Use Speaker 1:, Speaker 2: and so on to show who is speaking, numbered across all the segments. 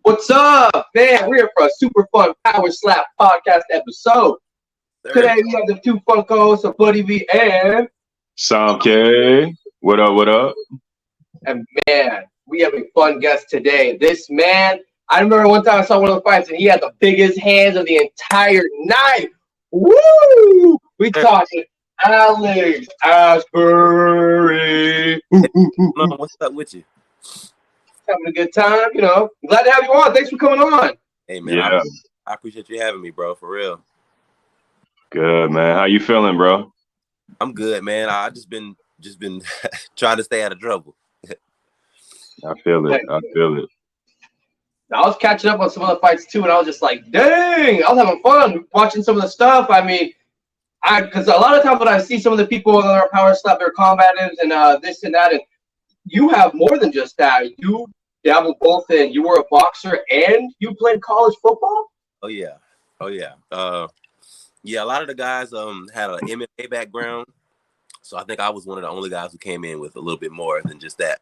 Speaker 1: What's up, man? We're here for a super fun Power Slap podcast episode.
Speaker 2: Sir.
Speaker 1: Today we have the two fun co-hosts of Buddy V
Speaker 3: Sam K. What up, what up?
Speaker 1: and man, we have a fun guest today. This man, I remember one time I saw one of the fights and he had the biggest hands of the entire night. Woo! We talking Alex Asbury.
Speaker 2: What's up with you?
Speaker 1: Having a good time, you know. Glad to have you on. Thanks for coming on.
Speaker 2: Hey man,
Speaker 3: Yeah.
Speaker 2: I appreciate you having me, bro. For real.
Speaker 3: Good, man. How you feeling, bro?
Speaker 2: I'm good, man. I just been trying to stay out of trouble.
Speaker 3: I feel it. I
Speaker 1: was catching up on some other fights too, and I was just like, dang, I was having fun watching some of the stuff. I mean, because a lot of times when I see some of the people that are power slap, they're combatives and this and that, and you have more than just that. You dabbled both in. You were a boxer and you played college football.
Speaker 2: Oh yeah. Yeah. A lot of the guys had an MMA background, so I think I was one of the only guys who came in with a little bit more than just that.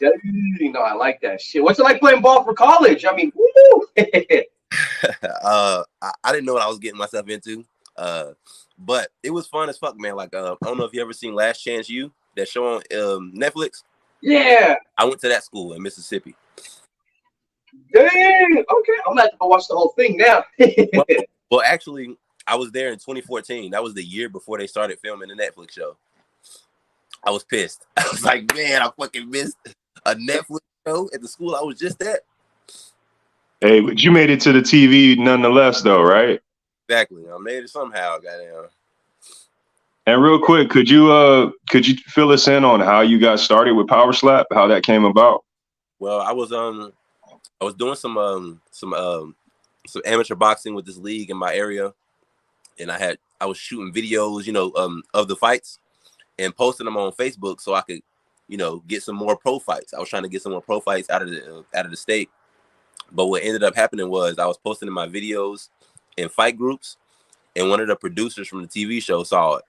Speaker 1: You know, I like that shit. What's it like playing ball for college? I mean, woo!
Speaker 2: I didn't know what I was getting myself into, but it was fun as fuck, man. Like, I don't know if you ever seen Last Chance U, that show on Netflix.
Speaker 1: Yeah.
Speaker 2: I went to that school in Mississippi.
Speaker 1: Dang. Okay, I'm gonna have to go watch the whole thing now.
Speaker 2: Well, actually, I was there in 2014. That was the year before they started filming the Netflix show. I was pissed. I was like, man, I fucking missed a Netflix show at the school I was just at.
Speaker 3: Hey, but you made it to the TV nonetheless, though, right?
Speaker 2: Exactly. I made it somehow, goddamn.
Speaker 3: And real quick, could you fill us in on how you got started with Power Slap, how that came about?
Speaker 2: Well, I was doing some amateur boxing with this league in my area, and I was shooting videos, of the fights and posting them on Facebook so I could, get some more pro fights. I was trying to get some more pro fights out of the state. But what ended up happening was I was posting in my videos in fight groups, and one of the producers from the TV show saw it.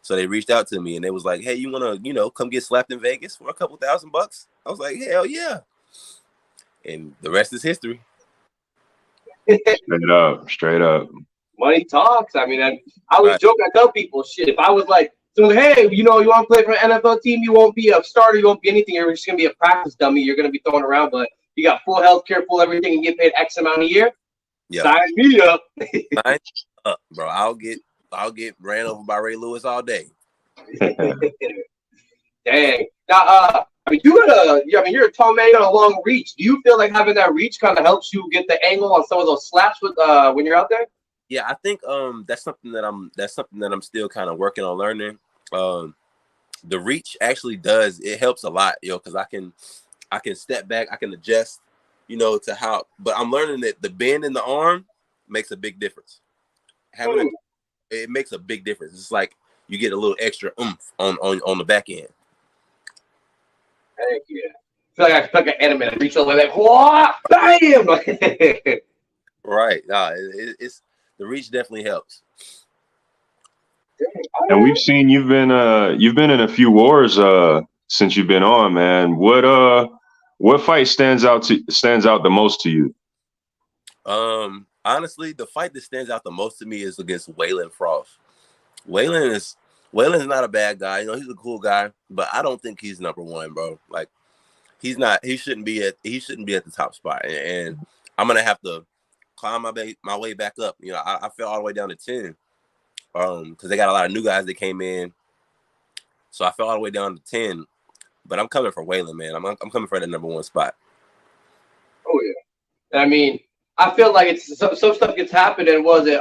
Speaker 2: So they reached out to me and they was like, hey, you want to, come get slapped in Vegas for a couple $1,000? I was like, hell yeah. And the rest is history.
Speaker 3: Straight up.
Speaker 1: Money talks. I mean, I always joke. I tell people, shit, if I was like, so hey, you want to play for an NFL team, you won't be a starter, you won't be anything. You're just going to be a practice dummy. You're going to be thrown around, but you got full health care, full everything, and get paid X amount a year.
Speaker 2: Yeah.
Speaker 1: Sign me up.
Speaker 2: Sign up, bro. I'll get ran over by Ray Lewis all day.
Speaker 1: Dang. Now, you're a tall man, you got a long reach. Do you feel like having that reach kind of helps you get the angle on some of those slaps with when you're out there?
Speaker 2: Yeah, I think that's something that I'm still kind of working on learning. The reach actually it helps a lot, because I can step back, I can adjust, to how. But I'm learning that the bend in the arm makes a big difference. It makes a big difference. It's like you get a little extra oomph on the back end.
Speaker 1: Heck yeah. I feel like an anime. Reach all the way back. Whoa! Bam!
Speaker 2: Right. It's the reach definitely helps.
Speaker 3: And we've seen you've been in a few wars since you've been on, man. What fight stands out the most to you?
Speaker 2: Honestly, the fight that stands out the most to me is against Waylon Frost. Waylon's not a bad guy. He's a cool guy, but I don't think he's number one, bro. Like, he's not. He shouldn't be at the top spot, and I'm gonna have to climb my way back up. I fell all the way down to 10, because they got a lot of new guys that came in, so I fell all the way down to 10. But I'm coming for Waylon, man. I'm coming for the number one spot.
Speaker 1: Oh yeah. I mean, I feel like it's some stuff gets happening. Was it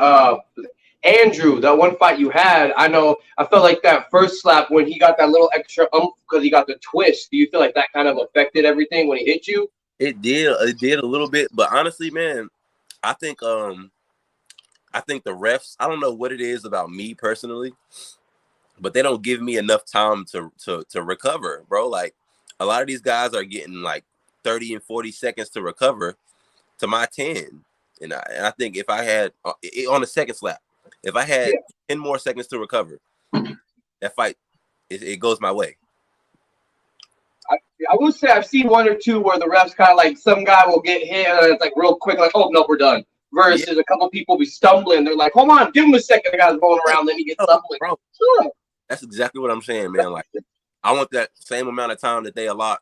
Speaker 1: Andrew, that one fight you had? I felt like that first slap when he got that little extra because he got the twist. Do you feel like that kind of affected everything when he hit you?
Speaker 2: It did a little bit, but honestly, man, I think the refs, I don't know what it is about me personally, but they don't give me enough time to recover, bro. Like, a lot of these guys are getting like 30 and 40 seconds to recover to my 10. And I think if I had on the second slap, if I had 10 more seconds to recover, that fight, it goes my way.
Speaker 1: I would say I've seen one or two where the refs kind of like some guy will get hit and it's like real quick, like, oh no, we're done. Versus a couple people be stumbling. They're like, hold on, give him a second. The guy's going around, then he gets up. Like,
Speaker 2: bro,
Speaker 1: sure.
Speaker 2: that's exactly what I'm saying, man. Like, I want that same amount of time that they allot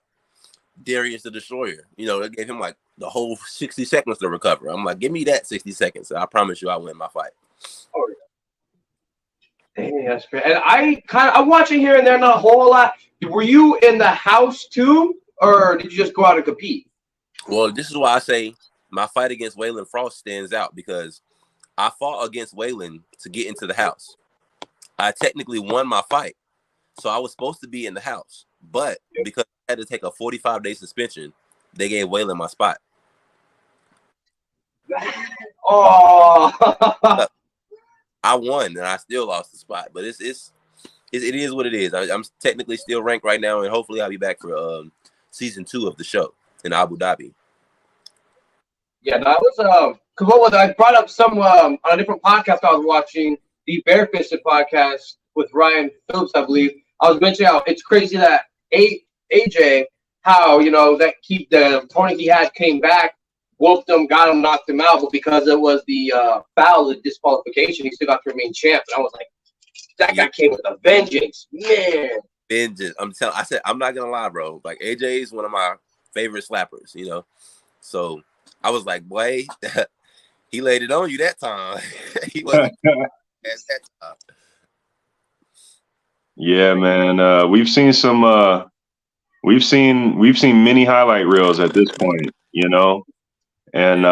Speaker 2: Darius the Destroyer. You know, they gave him like the whole 60 seconds to recover. I'm like, give me that 60 seconds. I promise you, I win my fight.
Speaker 1: Oh, yeah. Dang, that's great. And I'm watching here and there, not a whole lot. Were you in the house too, or did you just go out and compete?
Speaker 2: Well, this is why I say my fight against Waylon Frost stands out, because I fought against Waylon to get into the house. I technically won my fight, so I was supposed to be in the house. But because I had to take a 45-day suspension, they gave Waylon my spot.
Speaker 1: Oh.
Speaker 2: I won and I still lost the spot, but it is what it is. I'm technically still ranked right now, and hopefully I'll be back for season 2 of the show in Abu Dhabi.
Speaker 1: Yeah, that was because what was I brought up some on a different podcast I was watching, the Barefisted podcast with Ryan Phillips, I believe. I was mentioning how it's crazy that AJ, how that the opponent he had came back, whooped him, got him, knocked him out, but because it was the foul, the disqualification, he still got to remain champ. And I was like, that guy came with a vengeance, man.
Speaker 2: Vengeance. I said, I'm not gonna lie, bro. Like, AJ is one of my favorite slappers, So I was like, boy, he laid it on you that time. He wasn't at that time.
Speaker 3: Yeah, man. We've seen some. We've seen many highlight reels at this point, And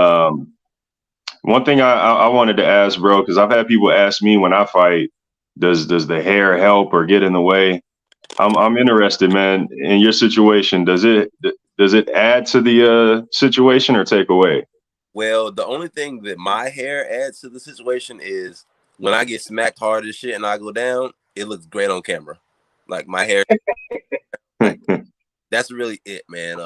Speaker 3: one thing I wanted to ask, bro, because I've had people ask me when I fight, does the hair help or get in the way? I'm interested, man. In your situation, does it add to the situation or take away?
Speaker 2: Well, the only thing that my hair adds to the situation is when I get smacked hard as shit and I go down, it looks great on camera. Like, my hair, like, that's really it, man.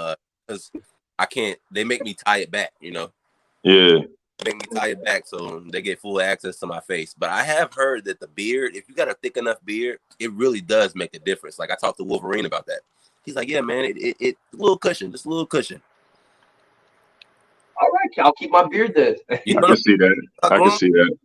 Speaker 2: Because I can't. They make me tie it back,
Speaker 3: Yeah.
Speaker 2: Make me tie it back so they get full access to my face. But I have heard that the beard, if you got a thick enough beard, it really does make a difference. Like, I talked to Wolverine about that. He's like, yeah, man, it a little cushion, just a little cushion.
Speaker 1: All right, I'll keep my beard then.
Speaker 3: I can see that. I can see that.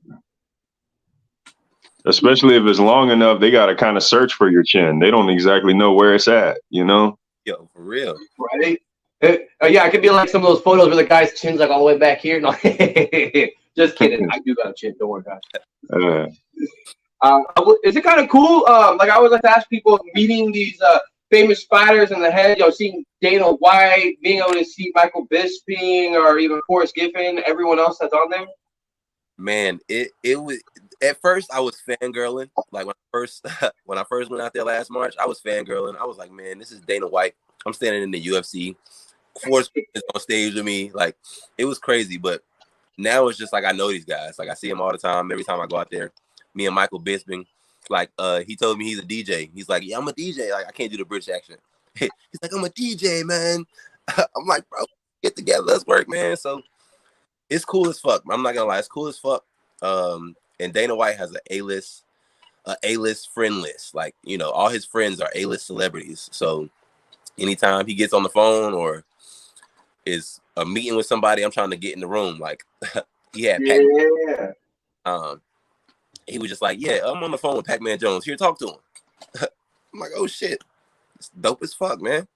Speaker 3: Especially if it's long enough, they got to kind of search for your chin. They don't exactly know where it's at,
Speaker 2: Yo, for real.
Speaker 1: Right? Yeah, it could be like some of those photos where the guy's chin's like all the way back here. No, just kidding. I do got a chin. Don't worry, guys. Is it kind of cool? Like, I always like to ask people, meeting these famous fighters in the head, seeing Dana White, being able to see Michael Bisping or even Forrest Giffen, everyone else that's on there.
Speaker 2: Man, it was, at first I was fangirling. Like, when I first went out there last March, I was fangirling. I was like, man, this is Dana White. I'm standing in the UFC. Forrest is on stage with me. Like, it was crazy. But now it's just like, I know these guys. Like, I see them all the time. Every time I go out there, me and Michael Bisping, like, he told me he's a DJ. He's like, yeah, I'm a DJ. Like, I can't do the British accent. He's like, I'm a DJ, man. I'm like, bro, get together. Let's work, man. So it's cool as fuck. I'm not gonna lie, it's cool as fuck. And Dana White has an A-list friend list. Like, all his friends are A-list celebrities. So anytime he gets on the phone or is a meeting with somebody, I'm trying to get in the room. Like, he had Pac-Man. He was just like, yeah, I'm on the phone with Pac-Man Jones. Here, talk to him. I'm like, oh shit, it's dope as fuck, man.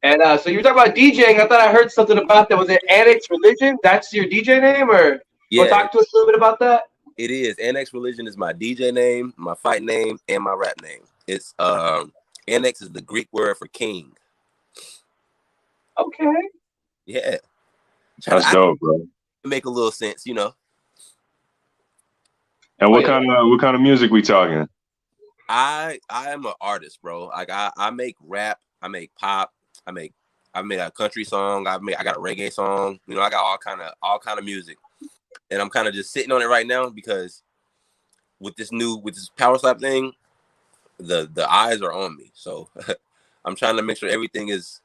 Speaker 1: And so you were talking about DJing. I thought I heard something about that. Was it Annex Religion? That's your DJ name, or
Speaker 2: Yeah,
Speaker 1: talk to us a little bit about that?
Speaker 2: It is. Annex Religion is my DJ name, my fight name, and my rap name. It's Annex is the Greek word for king.
Speaker 1: Okay.
Speaker 2: Yeah.
Speaker 3: That's dope, bro.
Speaker 2: Make a little sense,
Speaker 3: And what kind of music we talking?
Speaker 2: I am an artist, bro. Like, I make rap, I make pop, I made a country song, I got a reggae song. I got all kind of music. And I'm kind of just sitting on it right now because with this power slap thing, the eyes are on me. So I'm trying to make sure everything is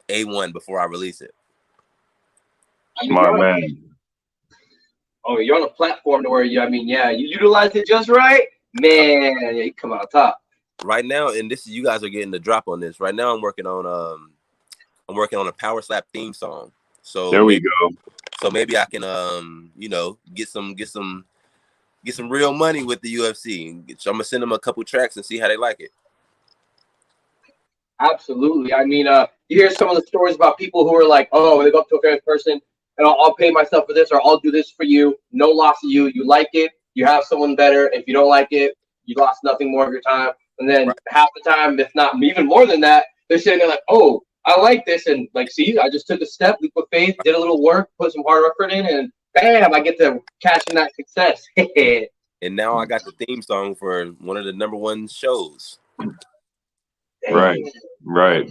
Speaker 2: A1 before I release it.
Speaker 3: Smart man.
Speaker 1: Oh, you're on a platform to where you utilize it just right, man. You come out top.
Speaker 2: right now, and this you guys are getting the drop on this. Right now, I'm working on a power slap theme song. So
Speaker 3: There we go.
Speaker 2: maybe I can get some real money with the UFC. I'm gonna send them a couple tracks and see how they like it.
Speaker 1: Absolutely. I mean, you hear some of the stories about people who are like, oh, they go up to a famous person and I'll pay myself for this or I'll do this for you. No loss to you. You like it. You have someone better. If you don't like it, you lost nothing more of your time. And then half the time, if not even more than that, they're sitting there like, oh, I like this. And like, see, I just took a step, leap of faith, did a little work, put some hard effort in, and bam, I get to cash in that success.
Speaker 2: And now I got the theme song for one of the #1 shows.
Speaker 3: Right.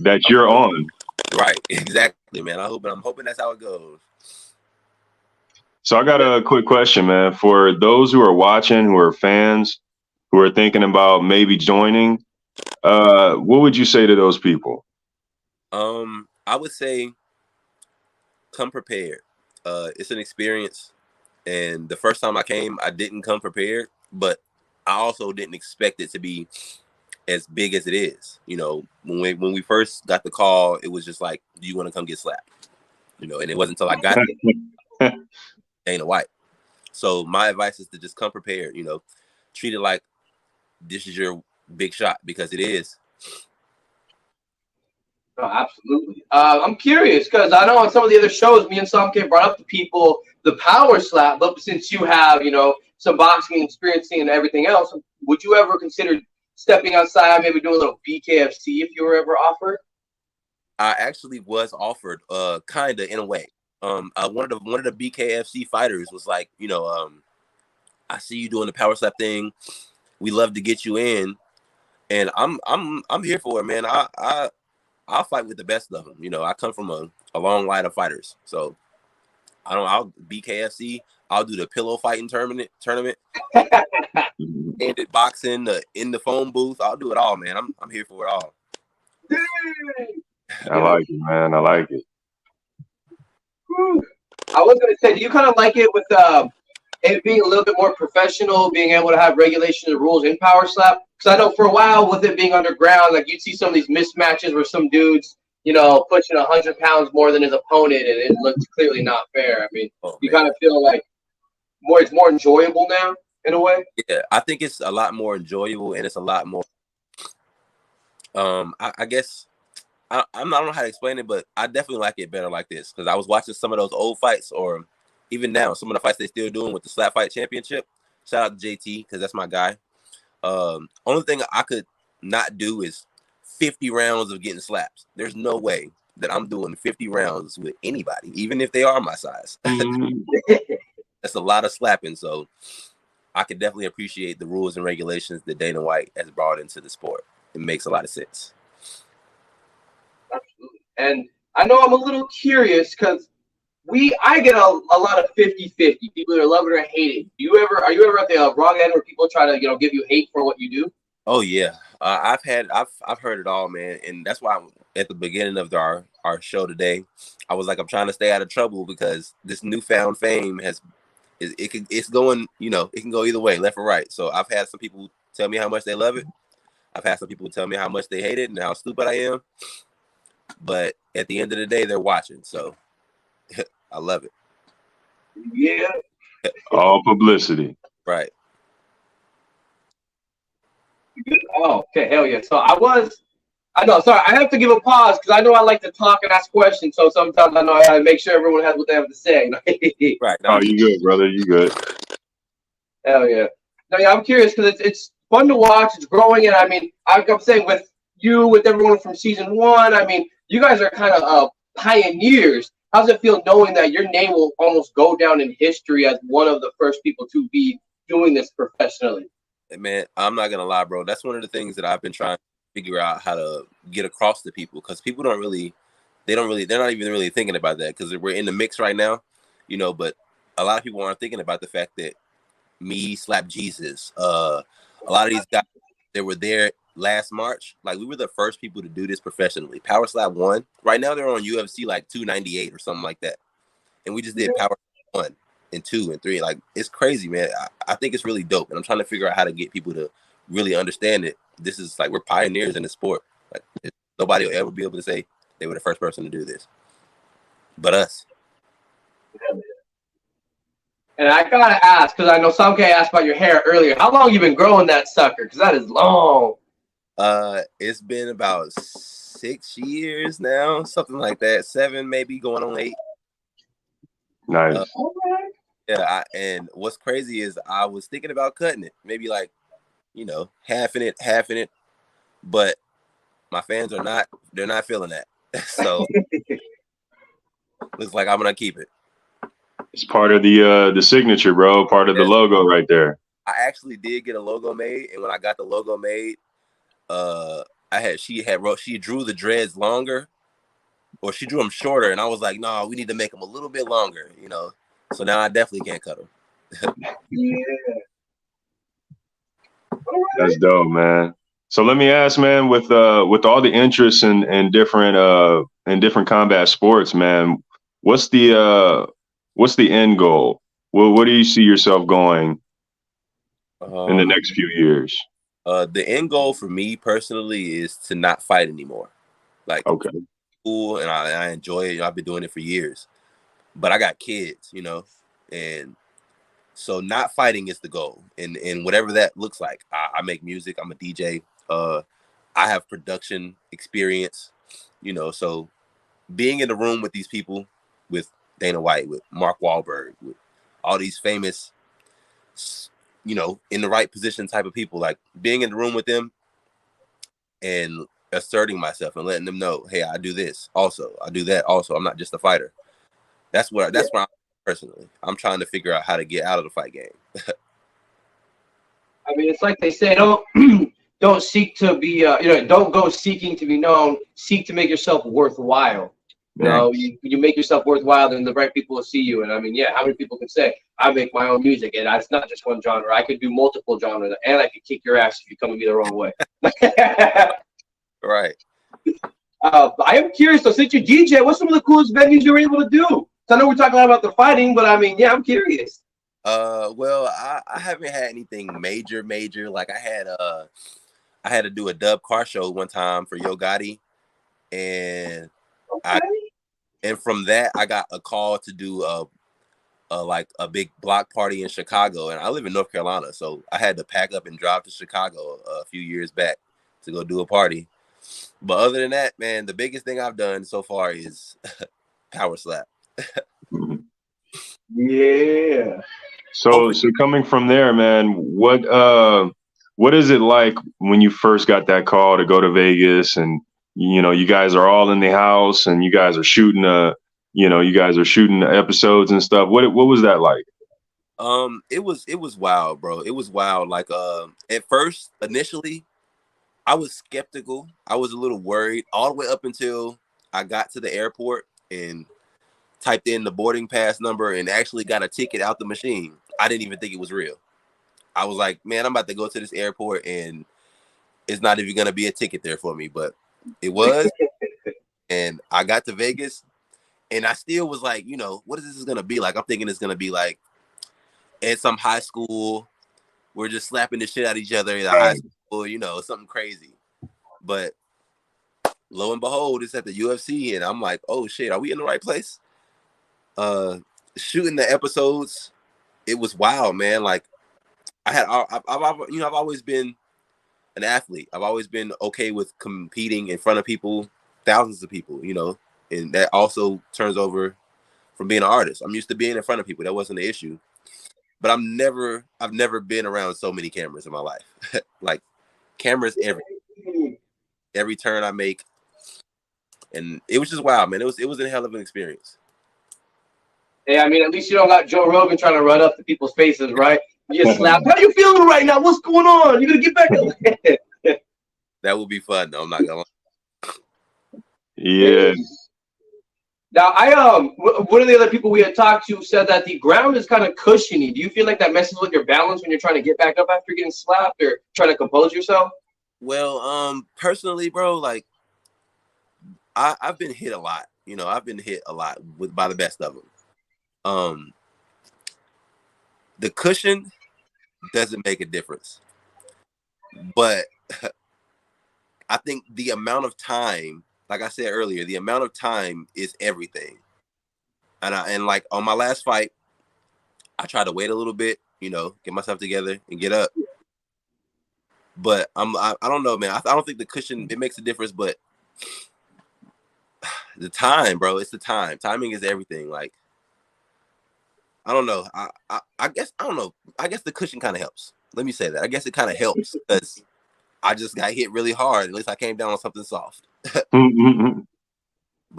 Speaker 3: That you're on.
Speaker 2: Right. Exactly, man. I'm hoping that's how it goes.
Speaker 3: So I got a quick question, man. For those who are watching, who are fans, who are thinking about maybe joining, what would you say to those people?
Speaker 2: I would say come prepared. It's an experience. And the first time I came, I didn't come prepared, but I also didn't expect it to be as big as it is. You know, when we first got the call, it was just like, do you want to come get slapped? You know, and it wasn't until I got there, Dana White. So my advice is to just come prepared, you know, treat it like this is your big shot, because it is.
Speaker 1: No, absolutely. I'm curious because I know on some of the other shows, me and Samke brought up to people the power slap, but since you have, some boxing experience and everything else, would you ever consider stepping outside, maybe doing a little BKFC if you were ever offered?
Speaker 2: I actually was offered, kinda in a way. One of the BKFC fighters was like, I see you doing the power slap thing. We love to get you in, and I'm here for it, man. I'll fight with the best of them. You know, I come from a long line of fighters, so I'll BKFC. I'll do the pillow fighting tournament, handed boxing, in the phone booth. I'll do it all, man. I'm here for it all.
Speaker 3: I like it, man. I like it.
Speaker 1: I was gonna say, do you kind of like it with it being a little bit more professional, being able to have regulations and rules in power slap? Because I know for a while with it being underground, like you'd see some of these mismatches where some dudes, pushing 100 pounds more than his opponent, and it looks clearly not fair. I mean, you kind of feel like it's more enjoyable now in a way.
Speaker 2: Yeah, I think it's a lot more enjoyable, and it's a lot more. I guess I don't know how to explain it, but I definitely like it better like this, because I was watching some of those old fights, or even now some of the fights they're still doing with the Slap Fight Championship. Shout out to JT, because that's my guy. Only thing I could not do is 50 rounds of getting slaps. There's no way that I'm doing 50 rounds with anybody, even if they are my size. That's a lot of slapping. So I can definitely appreciate the rules and regulations that Dana White has brought into the sport. It makes a lot of sense.
Speaker 1: Absolutely. And I know I'm a little curious because I get a lot of 50-50. People either love it or hate it. Are you ever at the wrong end where people try to give you hate for what you do?
Speaker 2: Oh yeah, I've heard it all, man, and that's why at the beginning of our show today, I was like, I'm trying to stay out of trouble, because this newfound fame it's going, it can go either way, left or right. So I've had some people tell me how much they love it. I've had some people tell me how much they hate it and how stupid I am. But at the end of the day, they're watching, so I love it.
Speaker 1: Yeah.
Speaker 3: All publicity.
Speaker 2: Right.
Speaker 1: Oh, okay, hell yeah. So I know, sorry, I have to give a pause because I know I like to talk and ask questions, so sometimes I know I gotta make sure everyone has what they have to say.
Speaker 2: Right.
Speaker 3: Oh, you good, brother. You good.
Speaker 1: Hell yeah. No, yeah, I'm curious because it's fun to watch, it's growing, and I mean, I'm saying with everyone from season 1, I mean, you guys are kind of pioneers. How does it feel knowing that your name will almost go down in history as one of the first people to be doing this professionally?
Speaker 2: Hey, man, I'm not gonna lie, bro. That's one of the things that I've been trying to figure out how to get across to people, because people they're not even really thinking about that, because we're in the mix right now, but a lot of people aren't thinking about the fact that me, Slap Jesus, a lot of these guys that were there last March, like we were the first people to do this professionally. Power Slap 1, right now they're on UFC like 298 or something like that, and we just did Power Slap 1 and 2 and 3. Like, it's crazy, man. I think it's really dope, and I'm trying to figure out how to get people to really understand it. this is like we're pioneers in the sport. Like nobody will ever be able to say they were the first person to do this, but us.
Speaker 1: And I gotta ask, because I know some guy asked about your hair earlier. How long you been growing that sucker? Because that is long.
Speaker 2: It's been about 6 years now, something like that. 7, maybe going on 8.
Speaker 3: Nice.
Speaker 2: Yeah, and what's crazy is I was thinking about cutting it, maybe like, half in it, but my fans they're not feeling that. So looks like I'm gonna keep it.
Speaker 3: It's part of the signature, bro. Part of the logo right there.
Speaker 2: I actually did get a logo made, and when I got the logo made, she drew the dreads longer, or she drew them shorter, and I was like, no, we need to make them a little bit longer, So now I definitely can't cut them.
Speaker 1: Yeah.
Speaker 3: That's dope, man. So let me ask, man, with all the interest in different combat sports, man, what's the end goal? What do you see yourself going in the next few years?
Speaker 2: The end goal for me personally is to not fight anymore. Like,
Speaker 3: okay,
Speaker 2: cool, and I enjoy it. I've been doing it for years, but I got kids, and so not fighting is the goal, and whatever that looks like. I make music. I'm a DJ. I have production experience, So being in the room with these people, with Dana White, with Mark Wahlberg, with all these famous, in the right position type of people, like being in the room with them and asserting myself and letting them know, hey, I do this also, I do that also. I'm not just a fighter. That's where I'm personally. I'm trying to figure out how to get out of the fight game.
Speaker 1: I mean, it's like they say, don't seek to be, don't go seeking to be known. Seek to make yourself worthwhile. You make yourself worthwhile, then the right people will see you. And I mean, yeah, how many people can say I make my own music, and it's not just one genre. I could do multiple genres, and I could kick your ass if you come at me the wrong way.
Speaker 2: Right.
Speaker 1: I am curious though, since you DJ, what's some of the coolest venues you were able to do? So I know we're talking a lot about the fighting, but I mean, yeah, I'm curious.
Speaker 2: Well, I haven't had anything major. Like I had to do a dub car show one time for Yo Gotti, and from that I got a call to do like a big block party in Chicago, and I live in North Carolina, so I had to pack up and drive to Chicago a few years back to go do a party. But other than that, man, the biggest thing I've done so far is Power Slap.
Speaker 1: Yeah.
Speaker 3: So coming from there, man, what is it like when you first got that call to go to Vegas, and you guys are all in the house and you guys are shooting episodes and stuff. What was that like?
Speaker 2: It was wild, bro. It was wild. Like at first, initially, I was skeptical. I was a little worried all the way up until I got to the airport and typed in the boarding pass number and actually got a ticket out the machine. I didn't even think it was real. I was like, man, I'm about to go to this airport and it's not even going to be a ticket there for me, but it was. And I got to Vegas and I still was like, what is this going to be like? I'm thinking it's going to be like at some high school. We're just slapping the shit out of each other in a high school, something crazy. But lo and behold, it's at the UFC, and I'm like, oh shit, are we in the right place? Shooting the episodes, it was wild, man. Like I've always been an athlete. I've always been okay with competing in front of people, thousands of people, and that also turns over from being an artist. I'm used to being in front of people. That wasn't the issue. But I've never been around so many cameras in my life. Like cameras every turn I make. And it was just wild, man. It was a hell of an experience.
Speaker 1: Hey, I mean, at least you don't got Joe Rogan trying to run up to people's faces, right? You get slapped. How you feeling right now? What's going on? You gonna get back up?
Speaker 2: That would be fun, though. I'm not gonna lie.
Speaker 3: Yeah.
Speaker 1: Now, one of the other people we had talked to said that the ground is kind of cushiony. Do you feel like that messes with your balance when you're trying to get back up after getting slapped or trying to compose yourself?
Speaker 2: Well, personally, bro, like I've been hit a lot. I've been hit a lot by the best of them. The cushion doesn't make a difference, but I think the amount of time, like I said earlier, the amount of time is everything. And like on my last fight, I tried to wait a little bit, you know, get myself together and get up. But I don't know, man. I don't think the cushion, it makes a difference, but the time, bro, it's the time. Timing is everything. Like, I don't know. I guess, I don't know. I guess the cushion kind of helps. Let me say that. I guess it kind of helps because I just got hit really hard. At least I came down on something soft. But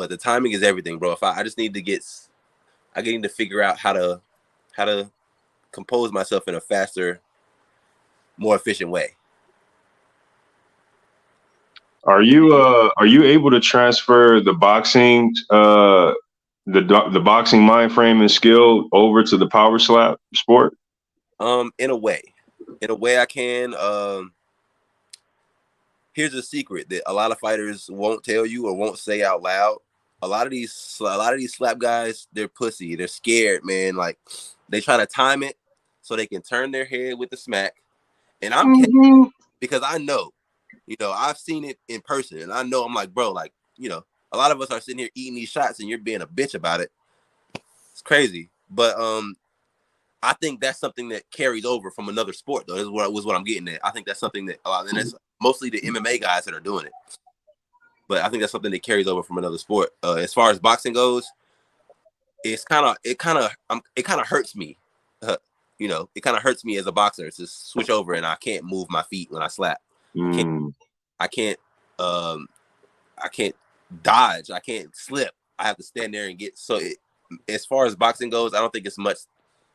Speaker 2: the timing is everything, bro. If I just need to I need to figure out how to compose myself in a faster, more efficient way.
Speaker 3: Are you able to transfer the boxing the boxing mind frame and skill over to the power slap sport?
Speaker 2: In a way I can. Here's a secret that a lot of fighters won't tell you or won't say out loud. A lot of these slap guys, they're pussy. They're scared, man. Like they try to time it so they can turn their head with the smack. And I'm kidding because I know, you know, I've seen it in person, and I know I'm like, bro, like, you know, a lot of us are sitting here eating these shots, and you're being a bitch about it. It's crazy, but I think that's something that carries over from another sport, though. This was what I'm getting at. I think that's something that and that's mostly the MMA guys that are doing it. But I think that's something that carries over from another sport. As far as boxing goes, it kind of hurts me. You know, it kind of hurts me as a boxer to switch over and I can't move my feet when I slap. I can't dodge. I can't slip. I have to stand there and get. So as far as boxing goes, I don't think it's much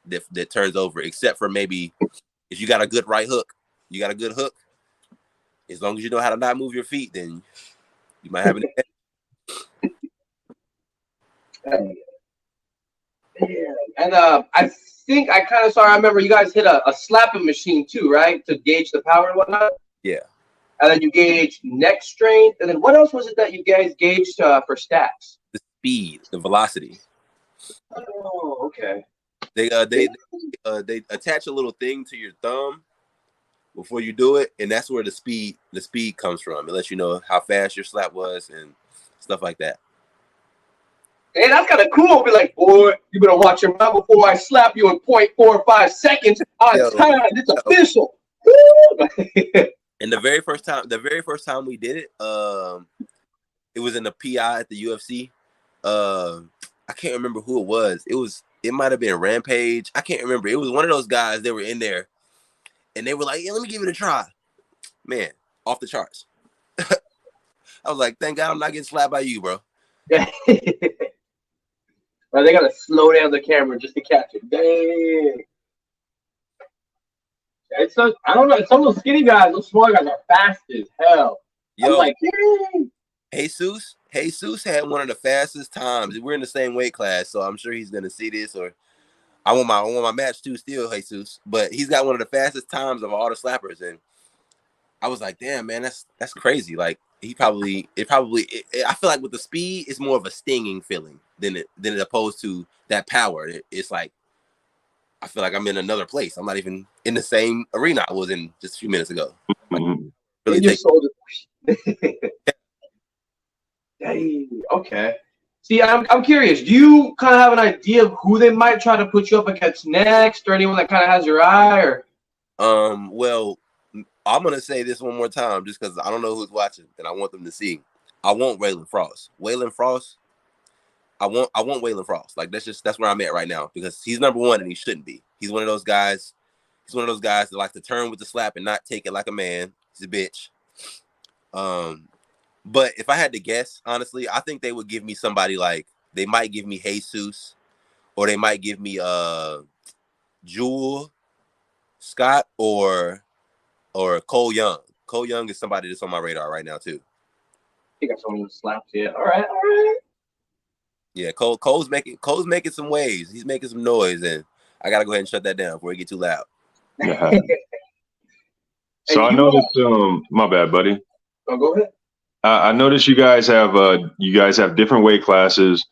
Speaker 2: that turns over, except for maybe if you got a good right hook. You got a good hook. As long as you know how to not move your feet, then you might have an
Speaker 1: edge. And I think I kind of saw. I remember you guys hit a slapping machine too, right, to gauge the power and whatnot.
Speaker 2: Yeah.
Speaker 1: And then you gauge neck strength, and then what else was it that you guys gauged for stats?
Speaker 2: The speed, the velocity.
Speaker 1: Oh, okay.
Speaker 2: They attach a little thing to your thumb before you do it, and that's where the speed comes from. It lets you know how fast your slap was and stuff like that.
Speaker 1: Hey, that's kind of cool. Be like, boy, you better watch your mouth before I slap you in 0.45 seconds on time. It's official.
Speaker 2: And the very first time we did it, it was in the PI at the UFC. I can't remember who it was. It might have been Rampage. I can't remember. It was one of those guys that were in there, and they were like, "Yeah, let me give it a try." Man, off the charts. I was like, "Thank God I'm not getting slapped by you, bro."
Speaker 1: Well, they gotta slow down the camera just to catch it. Dang. I don't know. Some of those skinny guys, those small guys are fast as hell.
Speaker 2: Yo,
Speaker 1: I'm like, dang.
Speaker 2: Jesus had one of the fastest times. We're in the same weight class, so I'm sure he's gonna see this. Or I want my match too, still, Jesus. But he's got one of the fastest times of all the slappers, and I was like, damn, man, that's crazy. Like I feel like with the speed, it's more of a stinging feeling than it opposed to that power. It's like I feel like I'm in another place. I'm not even in the same arena I was in just a few minutes ago. Like, really
Speaker 1: okay. See, I'm curious. Do you kind of have an idea of who they might try to put you up against next, or anyone that kind of has your eye? Or
Speaker 2: well, I'm gonna say this one more time, just because I don't know who's watching, and I want them to see. I want Waylon Frost. I want Waylon Frost. Like that's where I'm at right now because he's number one and he shouldn't be. He's one of those guys. He's one of those guys that like to turn with the slap and not take it like a man. He's a bitch. But if I had to guess, honestly, I think they would give me somebody like they might give me Jesus, or they might give me Jewel Scott or Cole Young. Cole Young is somebody that's on my radar right now too.
Speaker 1: I think I saw him slapped. Yeah. All right.
Speaker 2: Yeah, Cole's making some waves. He's making some noise, and I gotta go ahead and shut that down before it get too loud.
Speaker 3: Yeah. So I noticed. My bad, buddy.
Speaker 1: Oh, go ahead.
Speaker 3: I noticed you guys have different weight classes.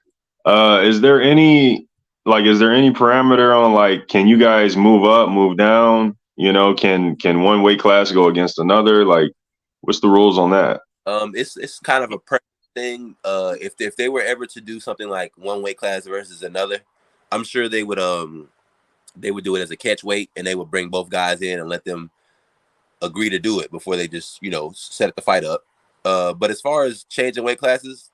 Speaker 3: Is there any parameter on like can you guys move up, move down? You know, can one weight class go against another? Like, what's the rules on that?
Speaker 2: It's kind of a preference thing. If they were ever to do something like one weight class versus another, I'm sure they would do it as a catch weight, and they would bring both guys in and let them agree to do it before they just set the fight up. But as far as changing weight classes,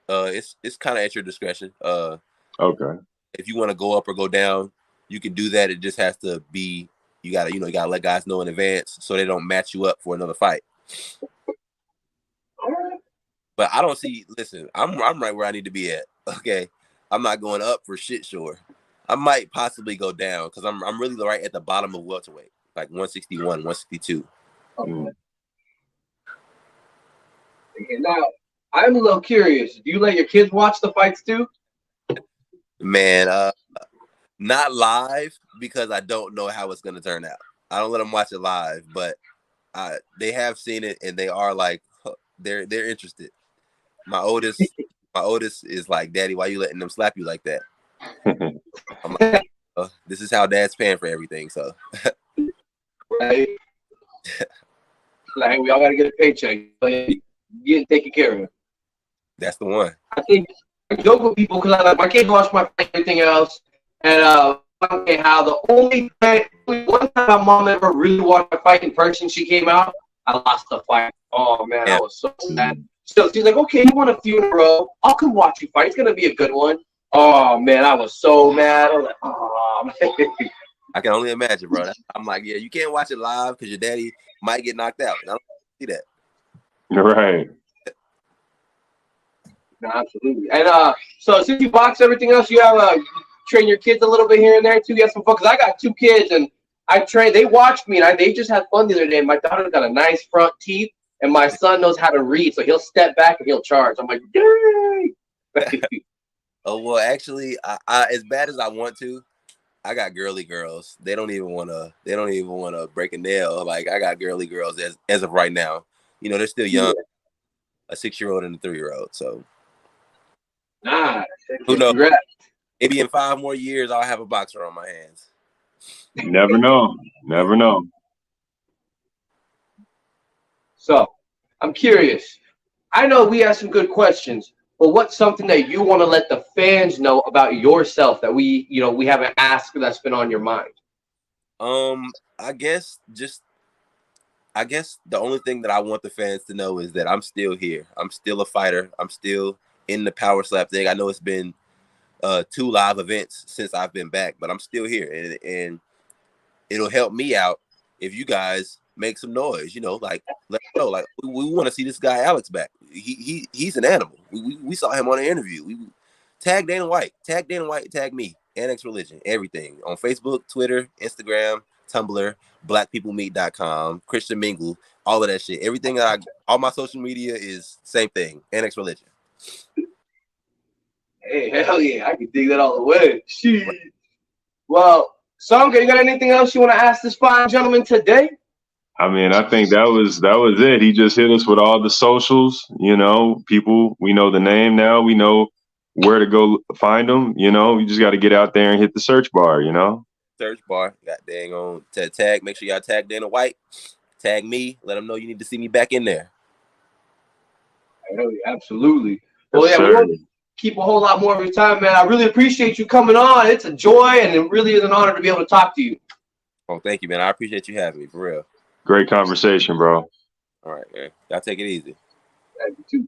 Speaker 2: it's kind of at your discretion.
Speaker 3: Okay.
Speaker 2: If you want to go up or go down, you can do that. It just has to be you gotta let guys know in advance so they don't match you up for another fight. But I don't see. Listen, I'm right where I need to be at. Okay, I'm not going up for shit. Sure, I might possibly go down because I'm really right at the bottom of welterweight, like 161, 162.
Speaker 3: Mm.
Speaker 1: Now, I'm a little curious. Do you let your kids watch the fights too?
Speaker 2: Man, not live because I don't know how it's gonna turn out. I don't let them watch it live, but they have seen it and they are like they're interested. My oldest is like, Daddy, why you letting them slap you like that? I'm like, this is how Dad's paying for everything. So,
Speaker 1: right? Like, we all gotta get a paycheck. Getting taken care of.
Speaker 2: That's the one.
Speaker 1: I think I joke with people because I like my kids watch my fight, everything else, and okay, how the only one time my mom ever really watched my fight in person, she came out, I lost the fight. Oh man, I was so sad. So she's like, okay, you won a few in a row. I'll come watch you fight. It's gonna be a good one. Oh man, I was so mad. I was like, oh man.
Speaker 2: I can only imagine, bro. I'm like, yeah, you can't watch it live because your daddy might get knocked out. And I don't see that.
Speaker 3: Right.
Speaker 1: No, absolutely. And so since you box everything else, you have train your kids a little bit here and there too. You have some fun because I got 2 kids and I train. They watch me and they just had fun the other day. My daughter's got a nice front teeth. And my son knows how to read, so he'll step back and he'll charge. I'm like, dang!
Speaker 2: Oh well, actually, I as bad as I want to, I got girly girls. They don't even want to break a nail. Like I got girly girls as of right now. They're still young, a 6-year-old and a 3-year-old. So, who knows?
Speaker 1: Congrats.
Speaker 2: Maybe in 5 more years, I'll have a boxer on my hands.
Speaker 3: Never know. Never know.
Speaker 1: So, I'm curious. I know we have some good questions, but what's something that you want to let the fans know about yourself that we haven't asked that's been on your mind?
Speaker 2: I guess the only thing that I want the fans to know is that I'm still here. I'm still a fighter. I'm still in the power slap thing. I know it's been 2 live events since I've been back, but I'm still here, and it'll help me out if you guys make some noise, like let us know. Like we want to see this guy Alex back. He's an animal. We saw him on an interview. We tag Dana White, tag me, Annex Religion, everything on Facebook, Twitter, Instagram, Tumblr, blackpeoplemeet.com, Christian Mingle, all of that shit. Everything all my social media is same thing, Annex Religion.
Speaker 1: Hey, hell yeah, I can dig that all the way. Shit. Well, Songa, you got anything else you want to ask this fine gentleman today?
Speaker 3: I mean, I think that was it. He just hit us with all the socials. People, we know the name now. We know where to go find them. You just got to get out there and hit the search bar.
Speaker 2: Search bar. Got dang on to tag. Make sure y'all tag Dana White. Tag me. Let them know you need to see me back in there.
Speaker 1: Absolutely.
Speaker 3: Yes,
Speaker 1: Well, yeah,
Speaker 3: sir.
Speaker 1: we won't keep a whole lot more of your time, man. I really appreciate you coming on. It's a joy, and it really is an honor to be able to talk to you.
Speaker 2: Oh, thank you, man. I appreciate you having me, for real.
Speaker 3: Great conversation, bro.
Speaker 2: All right, man. Y'all take it easy.
Speaker 1: Thank you, too.